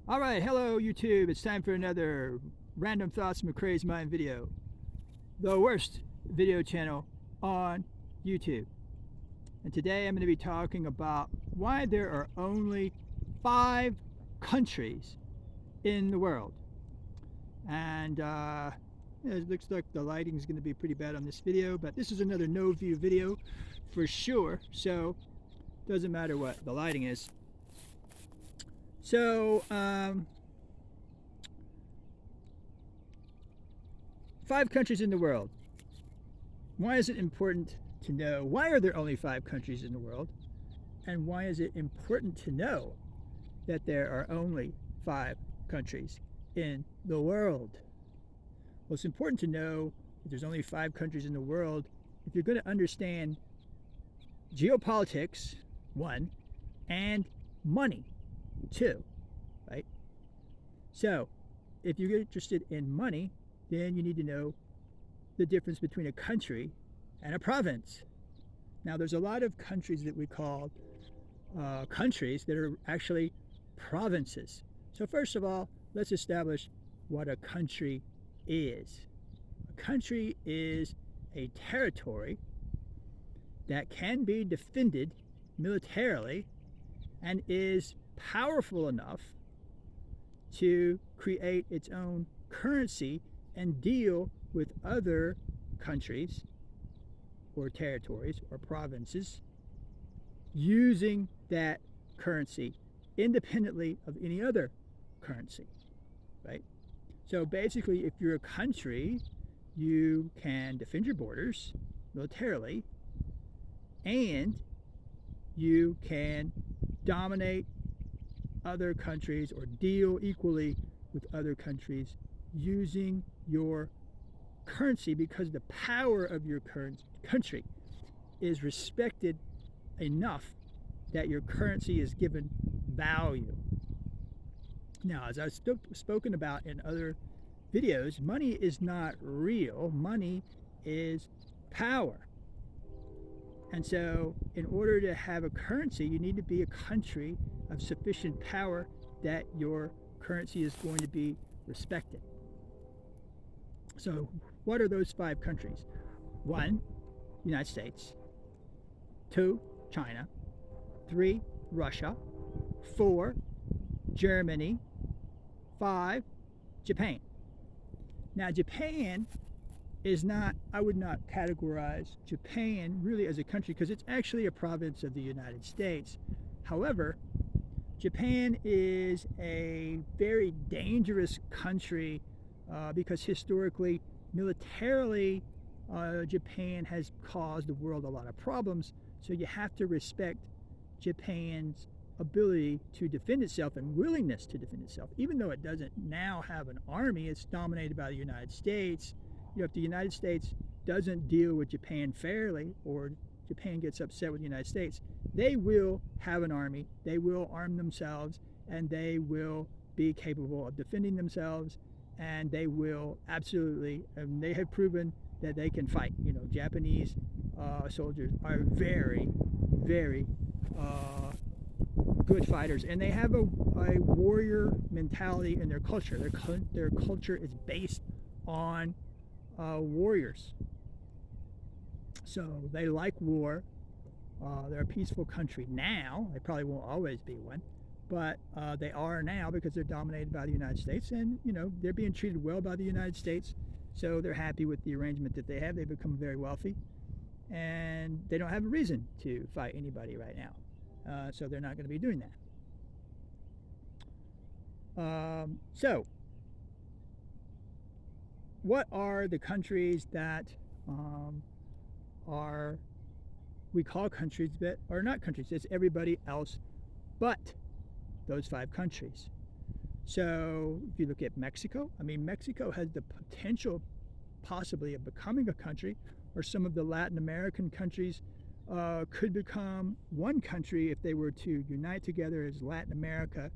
All right, hello YouTube. It's time for another Random Thoughts McCrae's Mind video. The worst video channel on YouTube. And today I'm going to be talking about why there are only 5 countries in the world. And it looks like the lighting is going to be pretty bad on this video, but this is another no view video for sure. So doesn't matter what the lighting is. So 5 countries in the world. Why is it important to know? Why are there only 5 countries in the world? And why is it important to know that there are only 5 countries in the world? Well, it's important to know that there's only 5 countries in the world if you're going to understand geopolitics, 1, and money, 2, right? So, if you're interested in money, then you need to know the difference between a country and a province. Now, there's a lot of countries that we call countries that are actually provinces. So first of all, let's establish what a country is. A country is a territory that can be defended militarily and is powerful enough to create its own currency and deal with other countries or territories or provinces using that currency independently of any other currency, right? So basically, if you're a country, you can defend your borders militarily and you can dominate other countries or deal equally with other countries using your currency, because the power of your country is respected enough that your currency is given value. Now, as I've spoken about in other videos, money is not real. Money is power. And so in order to have a currency, you need to be a country of sufficient power that your currency is going to be respected. So what are those 5 countries? 1, United States. 2, China. 3, Russia. 4, Germany. 5, Japan. Now, Japan is not, I would not categorize Japan really as a country because it's actually a province of the United States. However, Japan is a very dangerous country because historically, militarily, Japan has caused the world a lot of problems. So you have to respect Japan's ability to defend itself and willingness to defend itself. Even though it doesn't now have an army, it's dominated by the United States. You know, if the United States doesn't deal with Japan fairly, or Japan gets upset with the United States, they will have an army, they will arm themselves, and they will be capable of defending themselves, and they will absolutely, and they have proven that they can fight. You know, Japanese soldiers are very, very good fighters, and they have a warrior mentality in their culture. Their culture is based on warriors. So they like war. They're a peaceful country now. They probably won't always be one, but they are now because they're dominated by the United States, and you know they're being treated well by the United States. So they're happy with the arrangement that they have. They've become very wealthy, and they don't have a reason to fight anybody right now. So they're not going to be doing that. So what are the countries that are, we call countries but are not countries? It's everybody else but those 5 countries. So if you look at Mexico, I mean, Mexico has the potential possibly of becoming a country, or some of the Latin American countries could become one country if they were to unite together as Latin America,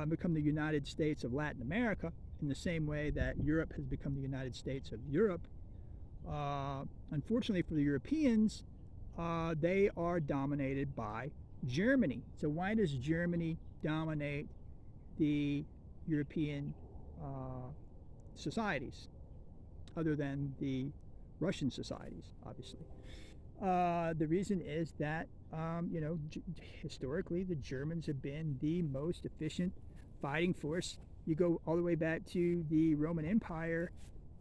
become the United States of Latin America, in the same way that Europe has become the United States of Europe. Unfortunately for the Europeans, they are dominated by Germany. So why does Germany dominate the European societies, other than the Russian societies, obviously. The reason is that, historically, the Germans have been the most efficient fighting force. You go all the way back to the Roman Empire,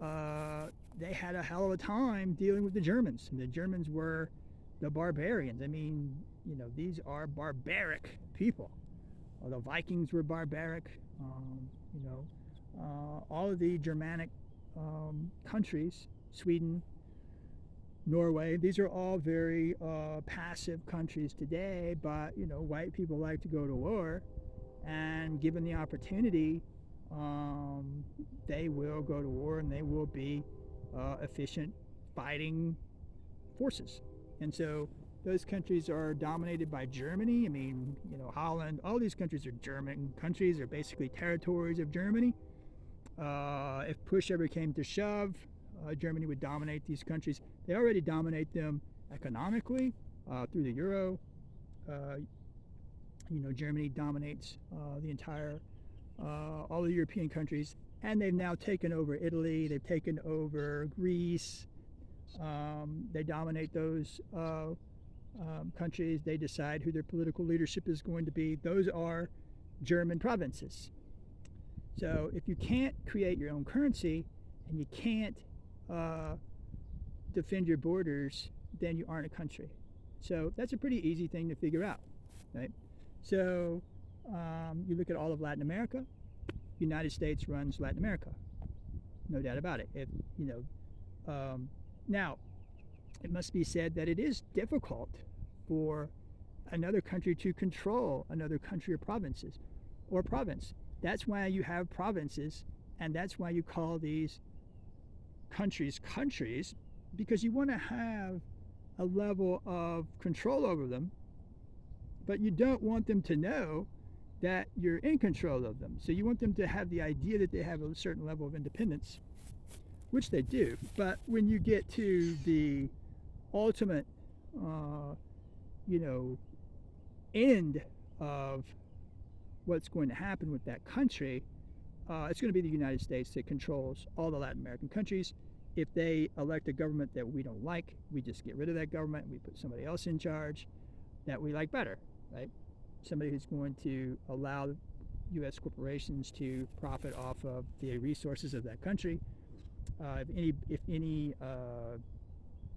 they had a hell of a time dealing with the Germans. And the Germans were the barbarians. I mean, these are barbaric people. The Vikings were barbaric. All of the Germanic countries, Sweden, Norway, these are all very passive countries today, but white people like to go to war, and given the opportunity, they will go to war and they will be efficient fighting forces. And so those countries are dominated by Germany. I mean, Holland, all these countries are German countries, are basically territories of Germany. If push ever came to shove, Germany would dominate these countries. They already dominate them economically through the euro. Germany dominates the entire, all the European countries, and they've now taken over Italy. They've taken over Greece. They dominate those countries. They decide who their political leadership is going to be. Those are German provinces. So if you can't create your own currency and you can't defend your borders, then you aren't a country. So that's a pretty easy thing to figure out, right? So you look at all of Latin America. United States runs Latin America, no doubt about it. Now, it must be said that it is difficult for another country to control another country or provinces or province. That's why you have provinces, and that's why you call these countries, because you want to have a level of control over them, but you don't want them to know that you're in control of them. So you want them to have the idea that they have a certain level of independence, which they do. But when you get to the ultimate, end of what's going to happen with that country, it's going to be the United States that controls all the Latin American countries. If they elect a government that we don't like, we just get rid of that government. We put somebody else in charge that we like better, right? Somebody who's going to allow U.S. corporations to profit off of the resources of that country. If any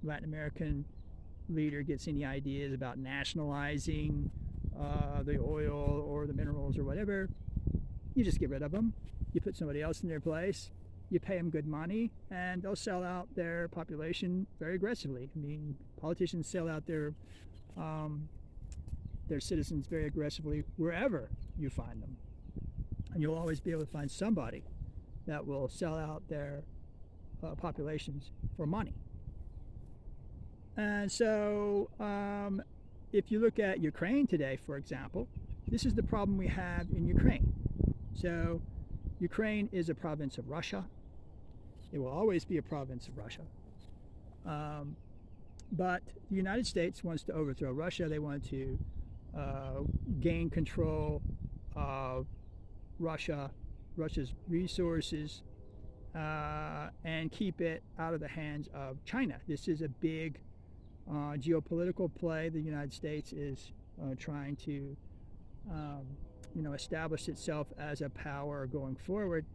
Latin American leader gets any ideas about nationalizing the oil or the minerals or whatever, you just get rid of them. You put somebody else in their place. You pay them good money, and they'll sell out their population very aggressively. I mean, politicians sell out their citizens very aggressively wherever you find them. And you'll always be able to find somebody that will sell out their populations for money. And so if you look at Ukraine today, for example, this is the problem we have in Ukraine. So Ukraine is a province of Russia. It will always be a province of Russia. But the United States wants to overthrow Russia. They want to gain control of Russia's resources, and keep it out of the hands of China. This is a big geopolitical play. The United States is trying to establish itself as a power going forward,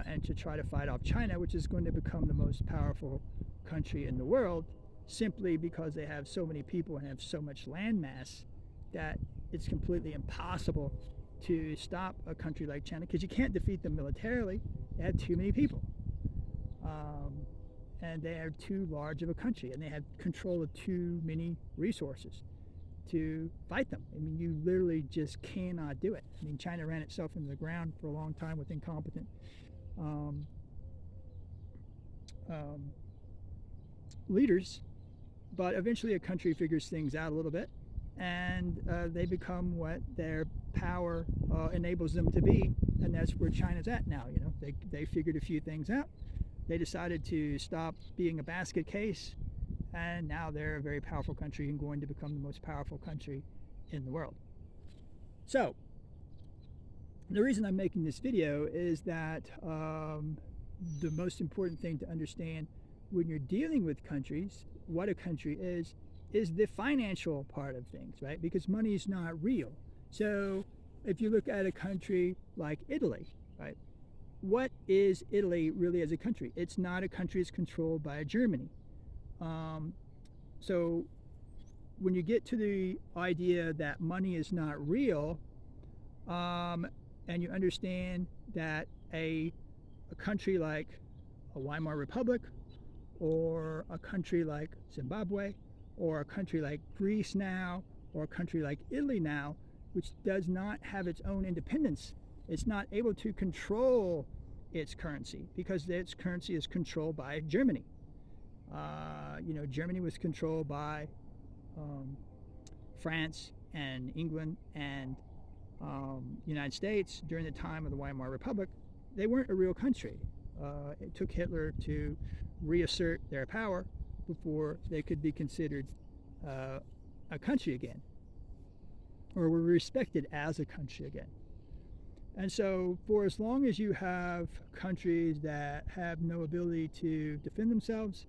and to try to fight off China, which is going to become the most powerful country in the world, simply because they have so many people and have so much land mass that it's completely impossible to stop a country like China, because you can't defeat them militarily. They have too many people, and they are too large of a country, and they have control of too many resources to fight them. I mean, you literally just cannot do it. I mean, China ran itself into the ground for a long time with incompetent leaders, but eventually a country figures things out a little bit, and they become what their power enables them to be, and that's where China's at now. They figured a few things out. They decided to stop being a basket case, and now they're a very powerful country and going to become the most powerful country in the world. So The reason I'm making this video is that the most important thing to understand when you're dealing with countries, what a country is the financial part of things, right? Because money is not real. So if you look at a country like Italy, right? What is Italy really as a country? It's not a country. It's controlled by Germany. Um, so when you get to the idea that money is not real, um, and you understand that a country like a Weimar Republic, or a country like Zimbabwe, or a country like Greece now, or a country like Italy now, which does not have its own independence, it's not able to control its currency because its currency is controlled by Germany. Germany was controlled by France and England and United States during the time of the Weimar Republic. They weren't a real country. It took Hitler to reassert their power before they could be considered a country again, or were respected as a country again. And so for as long as you have countries that have no ability to defend themselves,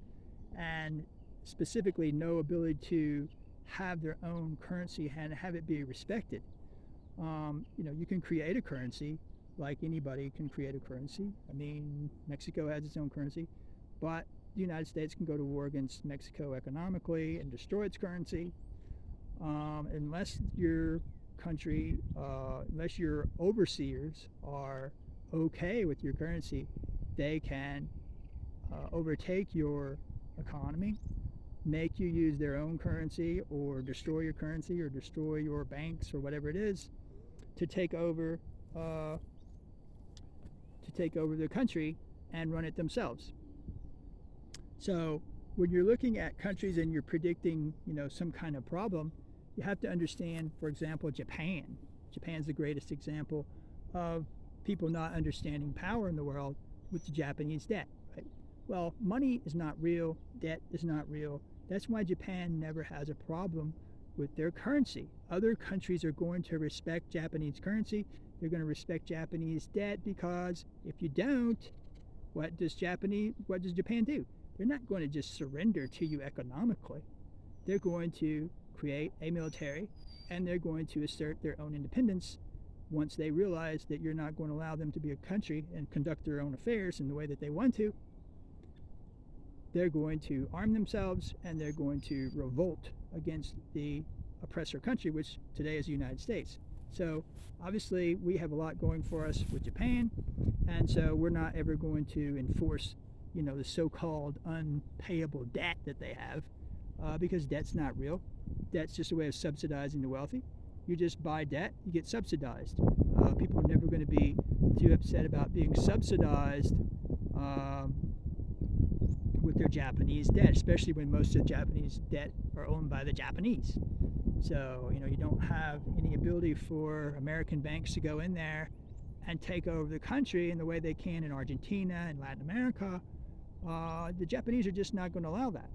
and specifically no ability to have their own currency and have it be respected, you can create a currency like anybody can create a currency. I mean, Mexico has its own currency, but the United States can go to war against Mexico economically and destroy its currency. Unless your country, unless your overseers are okay with your currency, they can overtake your economy, make you use their own currency, or destroy your currency, or destroy your banks, or whatever it is, to take over the country and run it themselves. So when you're looking at countries and you're predicting, some kind of problem, you have to understand, for example, Japan. Japan's the greatest example of people not understanding power in the world with the Japanese debt. Right? Well, money is not real, debt is not real. That's why Japan never has a problem with their currency. Other countries are going to respect Japanese currency. They're going to respect Japanese debt, because if you don't, what does Japan do? They're not going to just surrender to you economically. They're going to create a military, and they're going to assert their own independence once they realize that you're not going to allow them to be a country and conduct their own affairs in the way that they want to. They're going to arm themselves, and they're going to revolt against the oppressor country, which today is the United States. So obviously we have a lot going for us with Japan, and so we're not ever going to enforce the so-called unpayable debt that they have, because debt's not real. Debt's just a way of subsidizing the wealthy. You just buy debt, you get subsidized. People are never going to be too upset about being subsidized with their Japanese debt, especially when most of the Japanese debt are owned by the Japanese. So, you don't have any ability for American banks to go in there and take over the country in the way they can in Argentina and Latin America. The Japanese are just not going to allow that.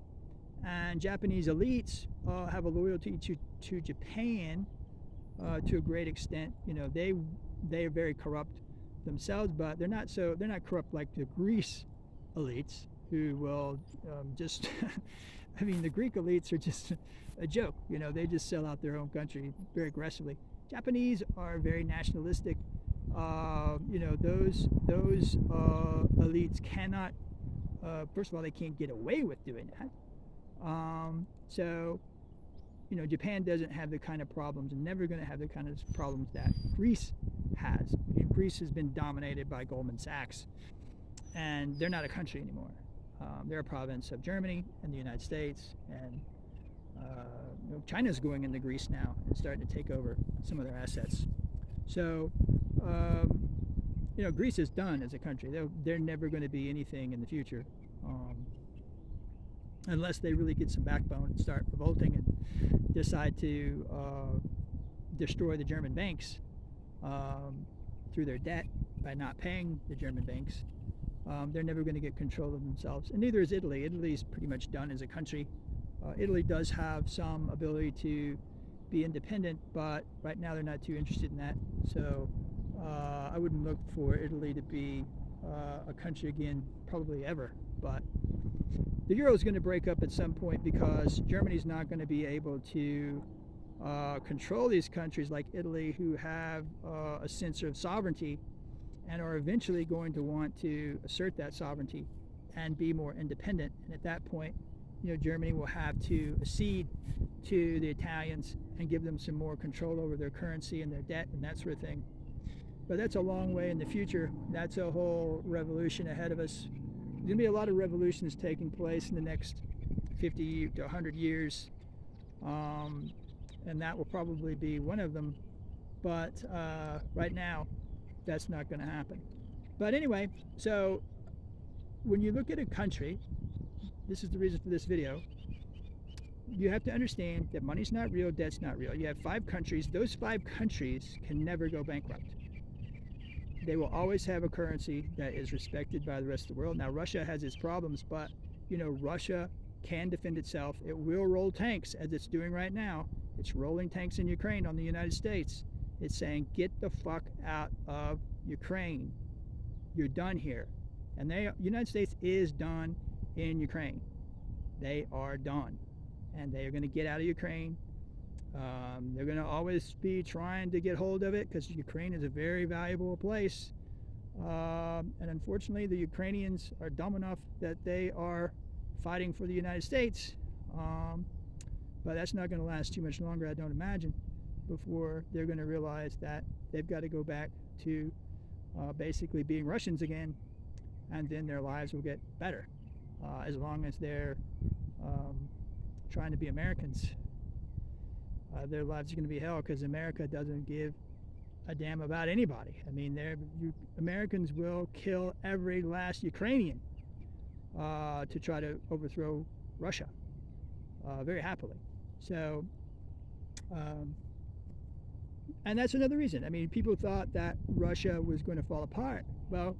And Japanese elites have a loyalty to Japan to a great extent. They are very corrupt themselves, but they're not corrupt like the Greece elites, who will just I mean, the Greek elites are just a joke. They just sell out their own country very aggressively. Japanese are very nationalistic. Those elites cannot. First of all, they can't get away with doing that. So, Japan doesn't have the kind of problems, and never going to have the kind of problems that Greece has. Greece has been dominated by Goldman Sachs, and they're not a country anymore. They're a province of Germany and the United States, and China's going into Greece now and starting to take over some of their assets. So, Greece is done as a country. They're never going to be anything in the future, unless they really get some backbone and start revolting and decide to destroy the German banks through their debt by not paying the German banks. They're never going to get control of themselves, and neither is Italy. Italy's pretty much done as a country. Italy does have some ability to be independent, but right now they're not too interested in that. So wouldn't look for Italy to be a country again, probably ever. But the euro is going to break up at some point because Germany's not going to be able to control these countries like Italy, who have a sense of sovereignty and are eventually going to want to assert that sovereignty and be more independent. And at that point, Germany will have to accede to the Italians and give them some more control over their currency and their debt and that sort of thing. But that's a long way in the future. That's a whole revolution ahead of us. There's going to be a lot of revolutions taking place in the next 50 to 100 years. And that will probably be one of them. But right now, that's not going to happen. But anyway, so when you look at a country, this is the reason for this video, you have to understand that money's not real, debt's not real. You have 5 countries. Those 5 countries can never go bankrupt. They will always have a currency that is respected by the rest of the world. Now, Russia has its problems, but, Russia can defend itself. It will roll tanks, as it's doing right now. It's rolling tanks in Ukraine on the United States. It's saying, get the fuck out of Ukraine. You're done here. And the United States is done in Ukraine. They are done. And they are going to get out of Ukraine. They're going to always be trying to get hold of it because Ukraine is a very valuable place. And unfortunately, the Ukrainians are dumb enough that they are fighting for the United States. But that's not going to last too much longer, I don't imagine, before they're going to realize that they've got to go back to basically being Russians again, and then their lives will get better. As long as they're trying to be Americans, their lives are going to be hell because America doesn't give a damn about anybody. I mean, Americans will kill every last Ukrainian to try to overthrow Russia very happily. So, and that's another reason. I mean, people thought that Russia was going to fall apart. Well,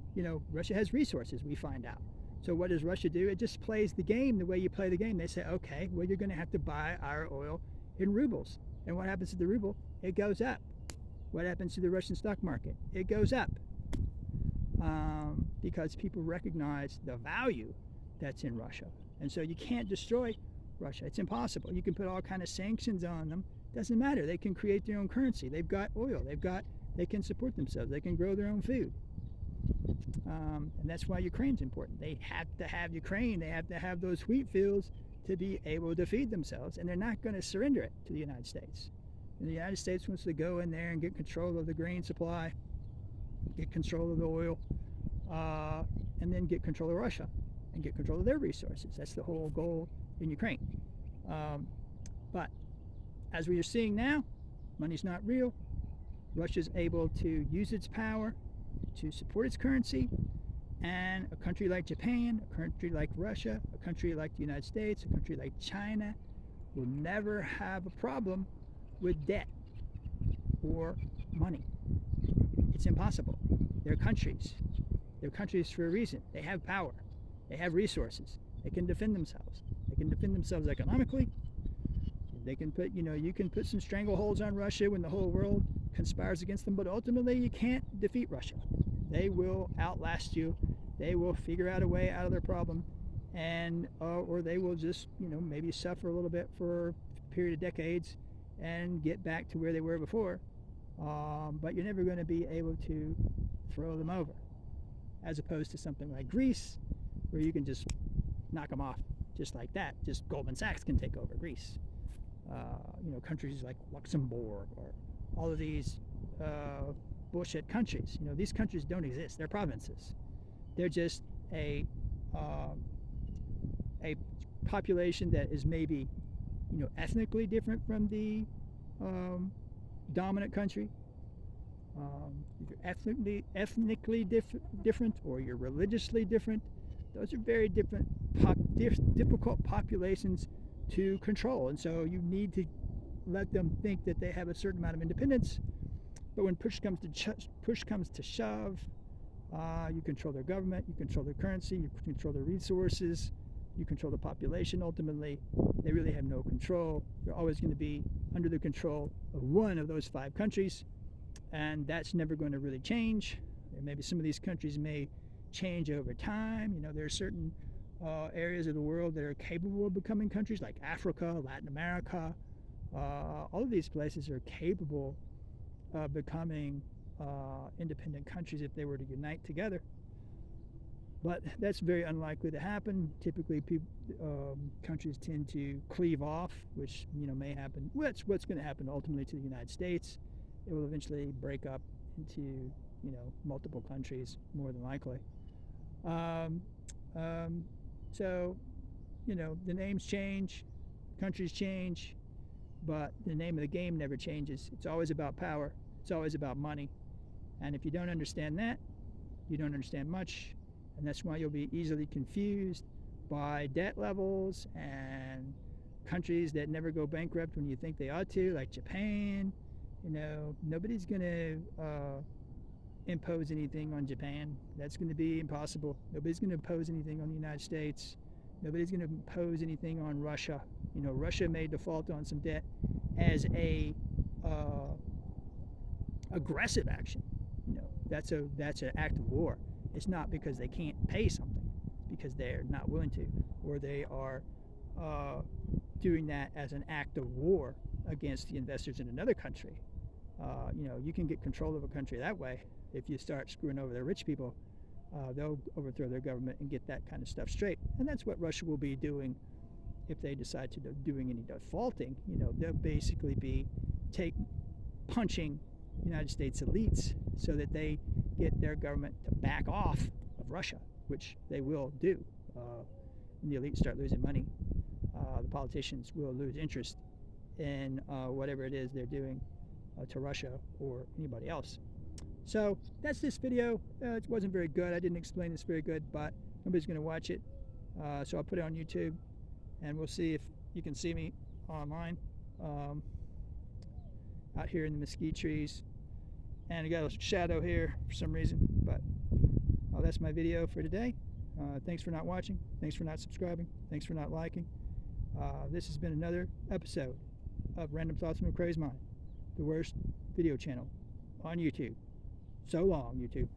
Russia has resources, we find out. So what does Russia do? It just plays the game the way you play the game. They say, okay, well, you're going to have to buy our oil in rubles. And what happens to the ruble? It goes up. What happens to the Russian stock market? It goes up. Because people recognize the value that's in Russia. And so you can't destroy Russia. It's impossible. You can put all kind of sanctions on them. Doesn't matter. They can create their own currency. They've got oil. They can support themselves. They can grow their own food. And that's why Ukraine's important. They have to have Ukraine. They have to have those wheat fields to be able to feed themselves. And they're not going to surrender it to the United States. And the United States wants to go in there and get control of the grain supply, get control of the oil, and then get control of Russia and get control of their resources. That's the whole goal in Ukraine. But as we are seeing now, money's not real. Russia's able to use its power to support its currency, and a country like Japan, a country like Russia, a country like the United States, a country like China will never have a problem with debt or money. It's impossible. They're countries. They're countries for a reason. They have power. They have resources. They can defend themselves. They can defend themselves economically. They can put, you can put some strangleholds on Russia when the whole world conspires against them, but ultimately you can't defeat Russia. They will outlast you. They will figure out a way out of their problem, and or they will just, maybe suffer a little bit for a period of decades and get back to where they were before. But you're never going to be able to throw them over, as opposed to something like Greece, where you can just knock them off just like that. Just Goldman Sachs can take over Greece. Countries like Luxembourg or all of these bullshit countries. These countries don't exist. They're provinces. They're just a population that is maybe, ethnically different from the dominant country. If you're ethnically different, or you're religiously different, those are very different, difficult populations to control. And so you need to let them think that they have a certain amount of independence. But when push comes to shove, you control their government, you control their currency, you control their resources, you control the population. Ultimately, they really have no control. They're always going to be under the control of one of those 5 countries, and that's never going to really change. Maybe some of these countries may change over time. There are certain areas of the world that are capable of becoming countries, like Africa, Latin America. All of these places are capable of becoming independent countries if they were to unite together. But that's very unlikely to happen. Typically, countries tend to cleave off, which may happen. What's going to happen ultimately to the United States? It will eventually break up into multiple countries, more than likely. So the names change, countries change, but the name of the game never changes. It's always about power. It's always about money. And if you don't understand that, you don't understand much. And that's why you'll be easily confused by debt levels and countries that never go bankrupt when you think they ought to, like Japan. Nobody's going to impose anything on Japan. That's going to be impossible. Nobody's going to impose anything on the United States. Nobody's going to impose anything on Russia. Russia may default on some debt as a aggressive action. That's an act of war. It's not because they can't pay something. It's because they're not willing to, or they are doing that as an act of war against the investors in another country. You can get control of a country that way. If you start screwing over the rich people, they'll overthrow their government and get that kind of stuff straight. And that's what Russia will be doing if they decide to doing any defaulting. They'll basically be punching United States elites so that they get their government to back off of Russia, which they will do. When the elites start losing money, the politicians will lose interest in whatever it is they're doing to Russia or anybody else. So that's this video. It wasn't very good. I didn't explain this very good, but nobody's going to watch it. So I'll put it on YouTube, and we'll see if you can see me online out here in the mesquite trees. And I got a shadow here for some reason, but that's my video for today. Thanks for not watching. Thanks for not subscribing. Thanks for not liking. This has been another episode of Random Thoughts from a Crazed Mind, the worst video channel on YouTube. So long, YouTube.